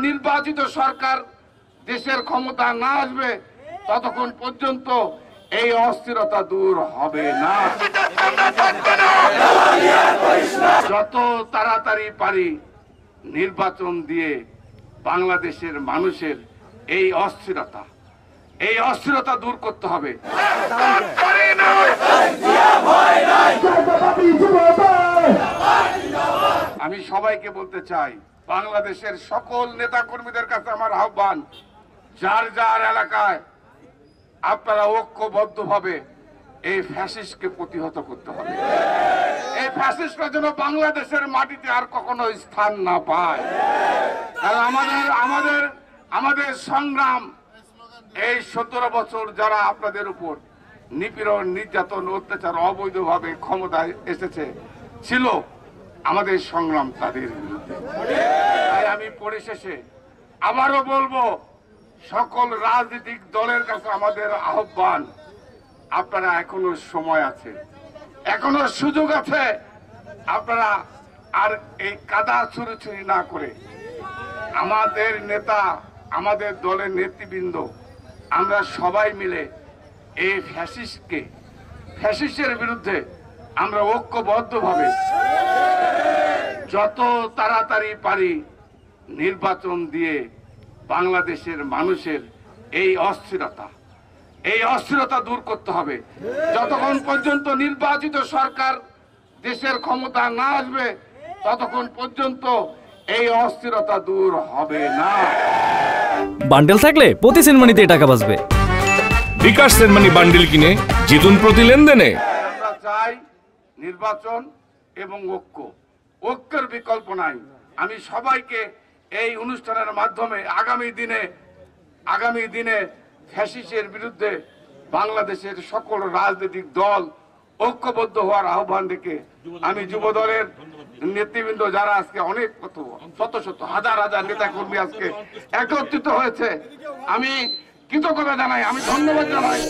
নির্বাচিত সরকার দেশের ক্ষমতা না আসবে ততক্ষণ পর্যন্ত এই অস্থিরতা দূর হবে না। যত তাড়াতাড়ি পারি নির্বাচন দিয়ে বাংলাদেশের মানুষের এই অস্থিরতা দূর করতে হবে। আমি সবাইকে বলতে চাই, বাংলাদেশের সকল নেতা কর্মীদের কাছে আমার আহ্বান, যার যার এলাকায় আপনারা ঐক্যবদ্ধভাবে এই ফ্যাসিস্টকে প্রতিহত করতে হবে। এই ফ্যাসিস্টরা যেন বাংলাদেশের মাটিতে আর কখনো স্থান না পায়। আমাদের সংগ্রাম এই 17 বছর যারা আপনাদের উপর নিপীড়ন, নির্যাতন, অত্যাচার, অবৈধভাবে ক্ষমতায় ছিল, আমাদের সংগ্রাম তাদের বিরুদ্ধে। তাই আমি পরিশেষে আবারও বলবো, সকল রাজনৈতিক দলের কাছে আমাদের আহ্বান, আপনারা এখনো সময় আছে, এখনো সুযোগ আছে। আপনারা আর এই কাদা ছুড়ি না করে আমাদের নেতা, আমাদের দলের নেতৃবৃন্দ, আমরা সবাই মিলে এই ফ্যাসিস্টের বিরুদ্ধে আমরা ঐক্যবদ্ধভাবে যত তাড়াতাড়ি পারি নির্বাচন দিয়ে বাংলাদেশের মানুষের এই অস্থিরতা দূর করতে হবে। যতক্ষণ পর্যন্ত নির্বাচিত সরকার দেশের ক্ষমতা না আসবে ততক্ষণ পর্যন্ত এই অস্থিরতা দূর হবে না। বান্ডেল থাকলে প্রতি সেনমানিতে টাকা বাঁচবে। বিকাশ সেনমানি বান্ডেল কিনে জিতুন প্রতি লেনদেনে। আমরা চাই নির্বাচন এবং ঐক্যের বিকল্প নাই। আমি সবাইকে এই অনুষ্ঠানের মাধ্যমে আগামী দিনে ফ্যাসিস্টের বিরুদ্ধে বাংলাদেশের সকল রাজনৈতিক দল ঐক্যবদ্ধ হওয়ার আহ্বান রেখে আমি যুব দলের নেতৃবৃন্দ যারা আজকে অনেক শত হাজার নেতা কর্মী আজকে একত্রিত হয়েছে, আমি কৃতজ্ঞতা জানাই, আমি ধন্যবাদ জানাই।